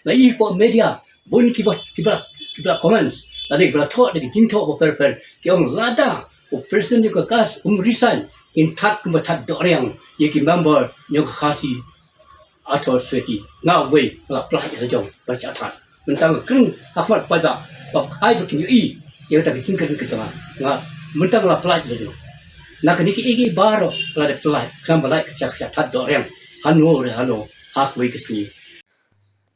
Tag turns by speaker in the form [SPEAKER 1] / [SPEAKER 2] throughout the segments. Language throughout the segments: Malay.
[SPEAKER 1] lai po media bun kiba comments tadi bla thot de jin thot per ki ong lada o president ni kas resign in that kuma that do yang ye ki member nyo khasi atau sweti nga we la pla de jong ba cha that mentang keng akmat pada ai bikin i ye ta jin kan ke jong nga mentang la pla de jong na kan iki baro la de pla kam ba lai cha that do yang hanu hak we ke si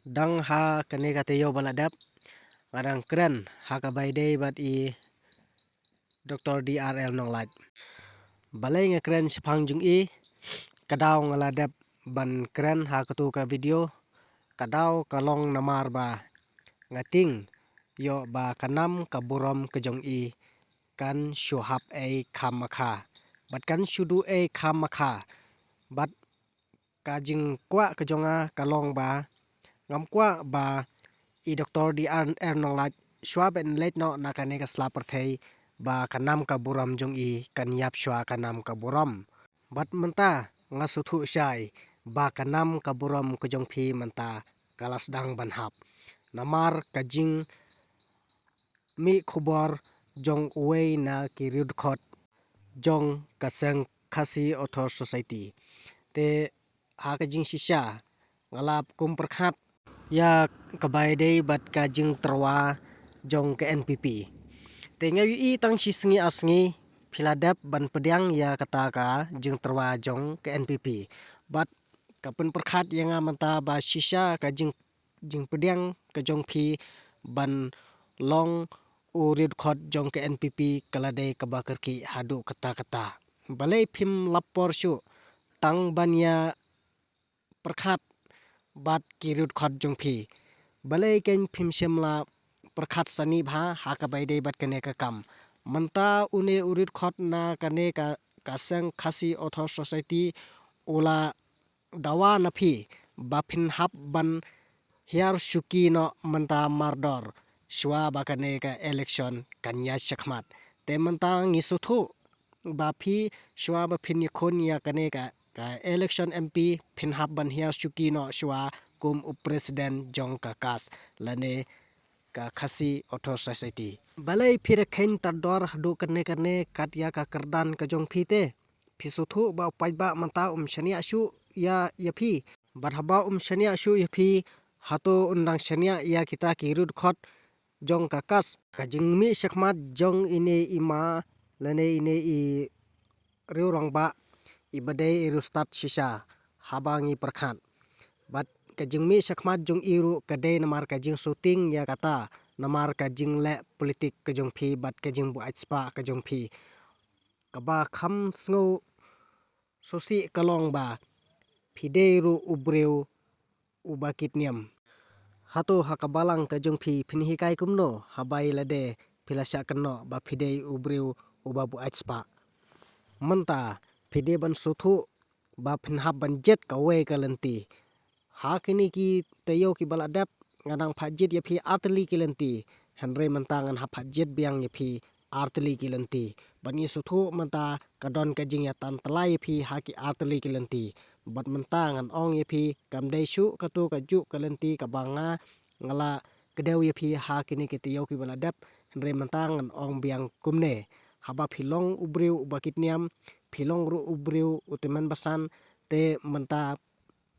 [SPEAKER 2] dang ha kane ka teyo baladap ngarang keren ha ka bai dei bat i Dr. DRL nong lat balai nga keren sipang jung i kadaw ngaladap ban keren ha ka tu ka video kadaw kalong namar ba ngating yo ba kanam ka burom ka jong i kan shuhap e khamaka bat kan shudu e khamaka bat ka jing kwa ka jonga kalong ba ngam kwa ba i Dr. DRL nong lat shwa ben let no na kane ka slapper thei ba kanam ka buram jong i kan yap shwa kanam ka buram bat menta nga suthu shai ba kanam ka buram ka jong phi menta kalas dang ban hap namar ka jing mi khubor jong uwei na ki rid khot jong kaseng khasi author society te ha ka jing shisha ngalap kum perkhat ya kabai dei bat ka jing terwa jong ke NPP te ngai i tang shi sngi asngi philadap ban pediang ya kata ka jing terwa jong ke NPP bat kapun perkhat yang manta ba shisha ka jing pediang ka jong phi ban long urid khot jong ke NPP kalade ka bakar ki hadu kata balai phim lapor shu tang banya perkhat bat ki rud khot jong phi balai ken phim shemla perkhat sani bha ha ka bai dei bat kane ka kam manta une urid khot na kane ka kasang khasi author society ula dawa na phi baphin hap ban hiar shuki no manta mardor shwa bakane ka election kanya shakmat te manta ngisuthu bapi shwa ba phin khon ya kane ka election MP phin hap ban hiar shuki no shwa kum president jong ka kas lane ka khasi author society balai phir khain tar dor hadu kane katya ka kardan ka jong phi te phisuthu ba paiba manta shania shu ya phi barhaba shania shu ya phi hato undang shania ya kita ki rud khot jong kakas kajing mi shakmat jong ine ima lane ine i riurang ba ibadai irustat shisha habangi perkhat bat kajing mi shakmat jong iru kadai namar kajing shooting ya kata namar kajing le politik kajong phi bat kajing bu aitspa kajong phi kaba kham sngo sosi kalong ba phideru ubreu ubakit niam hato hakabalang ka jong phi phinhi kai kumno habai lade philasha kanno ba phidei ubreu ubabu aitspa manta phide ban suthu ba phinha ban jet ka we kalanti ha kini ki tayo ki baladap ngadang phajet ya phi atli kilanti henre mantangan ha phajet biang ya phi artli kilanti bani suthu manta kadon ka jing ya tan tlai phi ha ki artli kilanti bat mentangan ong ye phi kamdei shu katu ka ju kalanti ka banga ngala kedeu ye phi ha kini kitiyo ki baladap re mentangan ong biang kumne haba philong ubriu bakit niam philong ru ubriu uteman basan te menta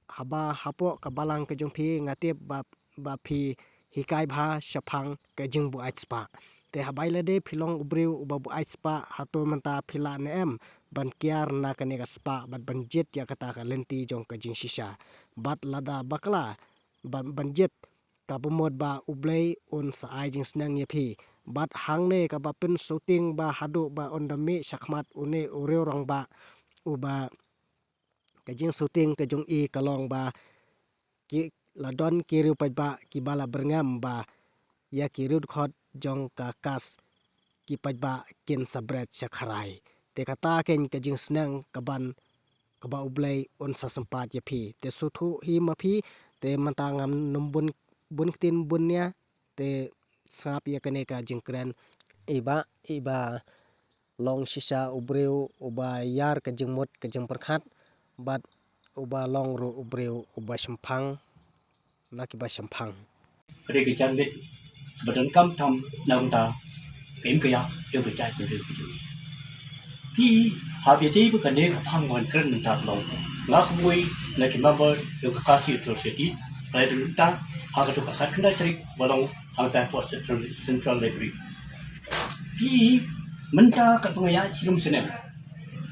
[SPEAKER 2] haba hapo ka balang ke jong phi ngate ba phi hikai bha shafang ke jing bu aitspa te habai lade philong ubriu ubabu aitspa hato menta phila ne em ban kiar na kane ka spa bat ban jet ya kata ka lenti jong ka jing shisha bat lada bakla ban jet ka bumod ba ublei on sa ai jing snang ye phi bat hangne ka ba pin shooting ba hadu ba on the me shakmat une ureu rang ba uba ka jing shooting ka jong i kalong ba ki ladon ki riu ba ki bala berngam ba ya ki rud khot jong ka kas ki ba kin sabret shakharai te kata ken ka jing snang kaban kaba ublei on sa sempat ya phi te suthu hi ma phi te mantangam numbun bun tin bunya te sap ya kane ka jing kran iba long shisha ubreu uba yar ka jing mot ka jing perkhat bat uba long ru ubreu uba shempang nak iba sempang.
[SPEAKER 1] Kade ke janbet badan kam tam naung ta pem ke ya de ke jai de ke ju pi ha be de ke ne ka phang wan kran nan ta long nga khoi na ki members de ka kasi society rai de ta ha ka to ka khat khna chri bolong ha ta post central library pi menta ka to ya chilum senen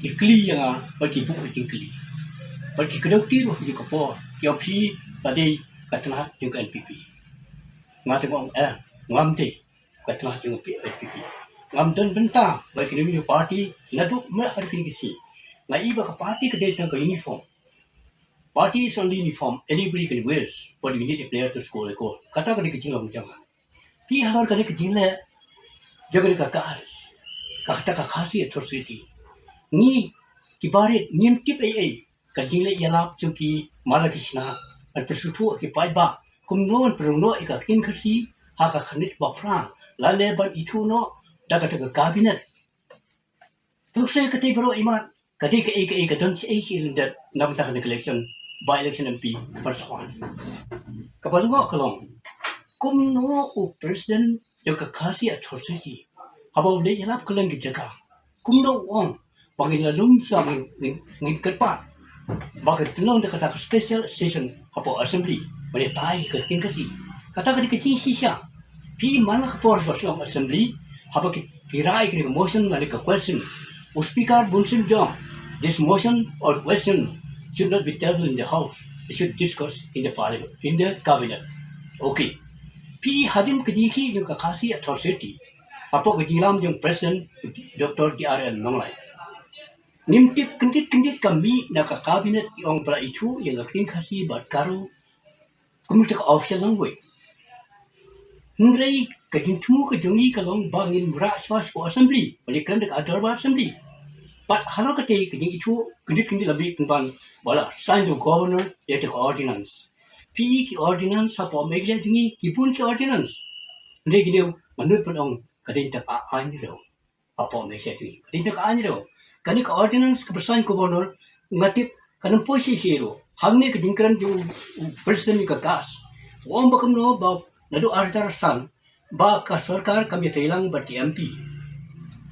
[SPEAKER 1] ki kli ya ba ki bu ki kli ba ki kdo ti ro ki ko po yo pi ba de ka tna ju ka npp nga te ngom ngam te ka tna ju npp ngam dan benta ba ki ni party na do me har ki si na I ba ka party ka de ka uniform party is only uniform anybody can wear but you need a player to score a goal kata ka de ki jingam janga pi har ka de ki jingle jaga ka kas ka kata ka khasi atrocity ni ki bare nim tip ai ka jingle yalap chuki mala kishna at persutu ki pai ba kum non prongno ka kin khasi ha ka khanit ba fra la le ba itu no daga daga cabinet tu se ka te bro iman ka de ka don se ai in that nam ta election by election MP perswan ka ba ngo kalong kum no u president yo ka khasi atrocity habau le yalap kalang ki jaga kum no wong bangin la lum sa ngin kerpat bakit tulong de kata special session hapo assembly bani tai ke kin kasi kata ka dikecil sisa pi mana ketua bersama assembly hapo kirai ke motion la ke question o speaker bunsin jong this motion or question should not be tabled in the house it should discuss in the parliament in the cabinet okay pi hadim kejiki yung kakasi atrocity hapo kejilam yung president Dr. DRL Nonglai nimtip kendit kami na ka cabinet yung para itu yang akin kasi bat karo kumulta ka official language Nrai kajintumu kajongi kalong bangin ras mas po assembly balikan dek adar ba assembly but halo kate kajing itu kendit lebih penban bala sign to governor yet ordinance pi ki ordinance apa megja jingi kipun ki ordinance ndai gini manut penong kadin tak anjro apa megja jingi kadin tak anjro kani ka ordinance ka bersaing governor ngatip kanang posisi ro hangne ka jingkran ju president ka gas wong bakam no ba nadu artar san ba ka sarkar kami tailang ba ti MP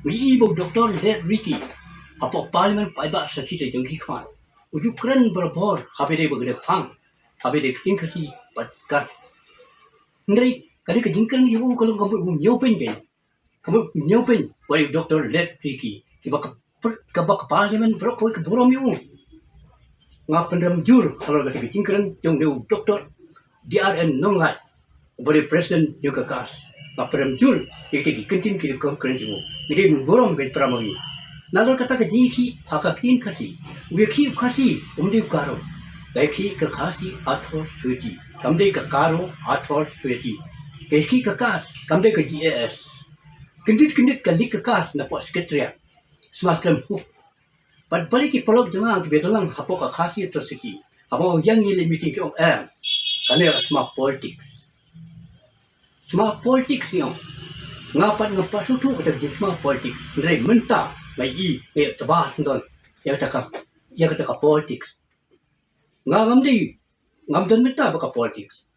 [SPEAKER 1] mi ibo Dr. Let Ricky apo parliament pa ba sa kita jengki kwan uju kran berbor habe de bagde phang habe de ting kasi bat ka ndai kani ka jingkran yu ko kamu nyopen ba Dr. Let Ricky ki ba ka parliament bro ko ka borom yu nga pendam jur kalau ka jingkran jong de Dr. DRN Nonglai bari president yung kakas nga pendam jur ikiti kentin ki ko kren jimu ide borom ben pramagi nadal kata ka jiki hakakin kasi wiki kasi umdi karo dai ka kasi athor suiti kamde ka karo athor suiti ki kakas kamde ka GAS kendit ka lik kakas na po sekretariat smaslam hu but balik ki polog jama ki betulang hapo ka kasi atrocity hapo yang ni meeting ki kane asma politics yung ngapat nga pasutu ka tag small politics ndre menta mai I tabas ndon ya ka politics ngam dan menta ba ka politics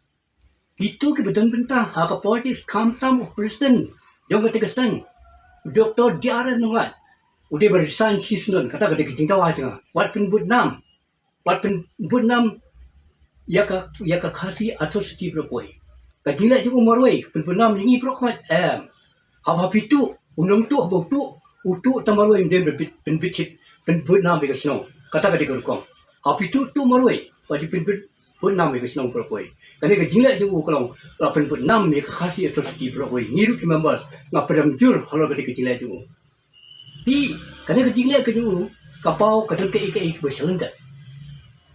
[SPEAKER 1] itu ki bedan menta ha ka politics kam tam president jong ka sang Dr. DRN Nonglai udah berresign season kata jingta wajah wat pun budnam ya ka khasi atrocity berkoi kajila juga marwai pun ini berkoi apa pitu unang tu habuk tu utu tamarwai dem penbitit budnam bega snow kata berkong apa pitu tu marwai wajib budnam bega snow berkoi kani kajila juga kalau budnam ya ka khasi atrocity berkoi niru ki members ngapadam jur kalau kajila juga pi kani kajila kaju kapau kadang ke berselenda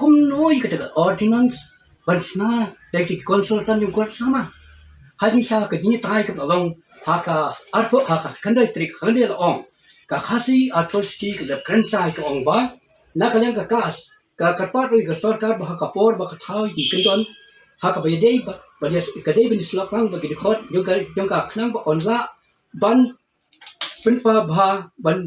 [SPEAKER 1] kumnoi kata ordinance bansna dari konsultan yung kuat sama haji sa kajini tai ka along haka arpo haka kandai trik kandai long ka khasi atrocity ka krensai ka ong ba na kalyang ka kas ka karpat ri ka sarkar ba ka por ba ka thau yi kendon haka ba yedei ba dia ka dei bin slok lang ba ki khot yung ka khnang ba onla ban penpa ban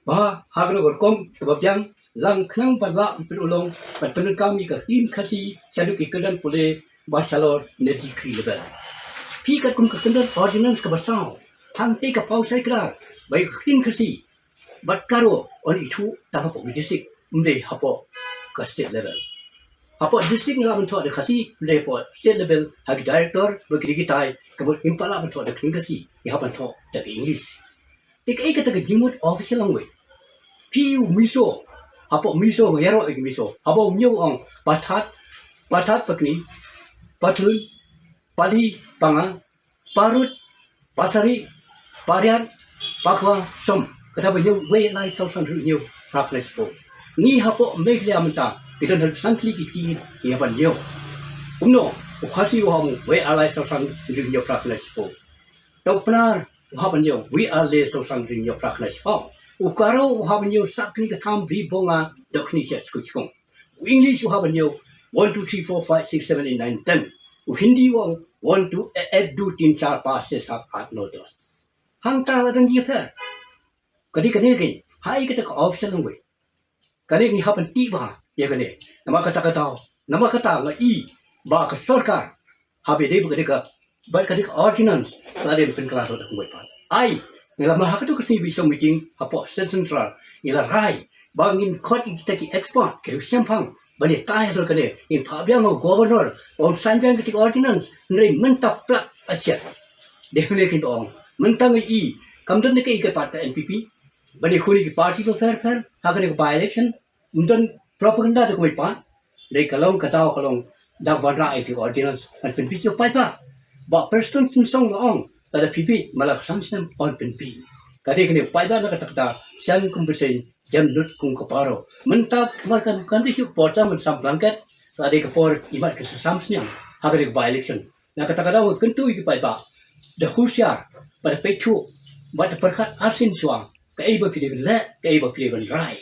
[SPEAKER 1] ba hagno gorkom ka byang lang khnang ba la perulong ban penun kami ka in khasi sadu ki kedan pule basalor neti kri level. Pi kat kum katendar ordinance ka basau. Hang te ka pau sai klar. Bai khin kasi. Bat karo on itu ta hapo district mde hapo ka state level. Hapo district nga bentuk ada kasi mde hapo state level hagi director bagi kita kabut impala bentuk ada khin kasi. Ya bentuk tak English. Tik ai kata ka jimut official language. Piu miso hapo miso ngero ik miso hapo nyu ong patat pakni patul pali panga parut pasari parian pakwa som kata banyu we lai so san nyu praknes po ni hapo meklia menta kita hal santli ki ni hapan nyu umno ukhasi wamu we alai so san nyu praknes po tok penar hapan nyu we ale so san nyu praknes po ukaro hapan nyu sakni ka tham bi bonga dokni set skuchkong English hapan nyu 1 2 3 4 5 6 7 8 9 10 Hindi wong 1 2 1 2 3 4 5 6 7 8 9 10 hang ta la dan ji per kadi ke hai kita ka official language kadi ni hapan ti ba ya kane nama kata nga i ba ka sarkar habe de kadi ka ordinance la de pen kala ro ngoi pa ai ngala ma hakatu ka si bi so meeting hapo state central ngala rai bangin khot kita ki export ke siampang bani tai ro kane in phabyang of governor on sanjang ki ordinance nei mentap plak asia de kin ong mentang i kamdan ne ke partai NPP bani khuni ki party ko fair hakane ko by election undan propaganda de koi pa de kalong dak ban rai ki ordinance an pen pi pai pa ba preston tin song ong ta da PP malak samsem on pen pi kade kene pai ba na kata siang kumbesin jam nut kung kaparo mentap markan kan ri syuk porta men sam blanket kade ka por imat ke samsnya hakane ko by election na kata kentu ki pai ba de husyar pada pechu pada perkat asin suang ka iba pide le ka iba pide ban rai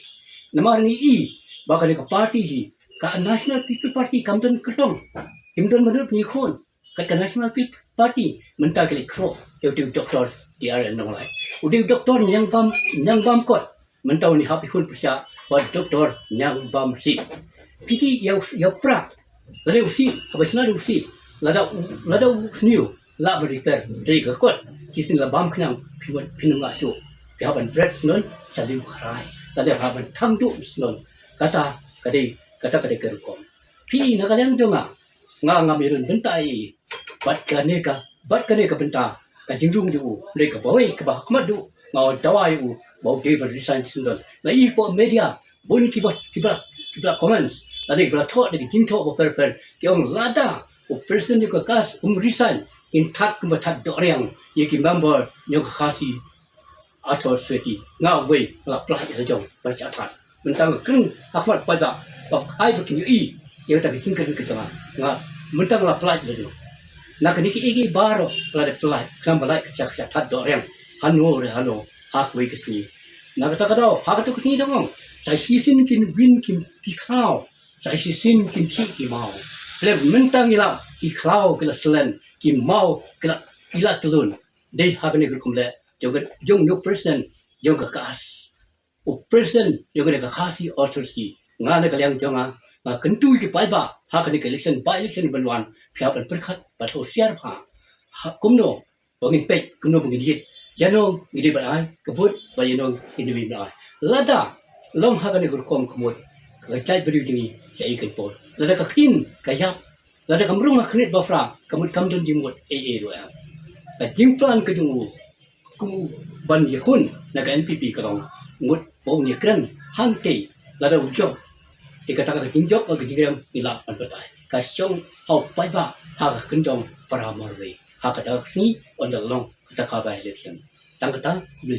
[SPEAKER 1] namar ni i bakal ka party hi ka national people party kamdan ketong himdan menurut ni khon ka national people party menta kali kro youtube doktor DRL nolai udah doktor yang bam kot mentau ni happy khon persia wa doktor yang bam si piti ya pra lada usi habisna usi lada usniu la beriter dari ke kot cisin la bam knang pinam la shu pihaban bread snon saliu kharai lada haban thamdu snon kata kade kerkom pi nagalang jonga nga mirun bentai bat kane ka benta ka jingjung ju le ka bawe ka ba kmadu ngau dawai u bau de resign snon la i po media bun ki ba comments tadi bla thot de jing thot per ke ong lada o person ni ka kas resign in that kumba that doriang yeki member nyok khasi ato sweti nga we la pla de jong ba cha that mentang kring akmat pada bak ai bikin i ye ta kin kan ka nga mentang la pla de jong na kan ki igi baro la de pla kam balai ka cha that doriang hanu hak we kasi na kata ha ka to kasi dong sai sisin kin win ki khao sai sisin kin ki mau le mentang ila ki khao kila selen ki mau kila telun dei hakane kurkum le jong no president jong ka kas o president jong ka kasi authority nga na kalyang jonga ma kentu ki pai ba hakane ka election by election banwan phya ban perkhat ba tho siar pha kumno bangin pe kumno bangin hit yano ngidi ba ai kabut ba yano indivi ba lada long hakane kurkom kumot ka chai bri dingi sai kan por lada ka tin ka yap lada kamrung akhnit ba fra kamut kamdun jimut ro ya ka jimplan ka jungu ku ban yakun na ka NPP ka rong mut bom ni kran hangte lada ujo dikata ka jingjok ka jingram ila an patai ka chong hau pai ba ha ka kunjong para marwe ha ka da sni on the long ka ka ba election tang ka ta lu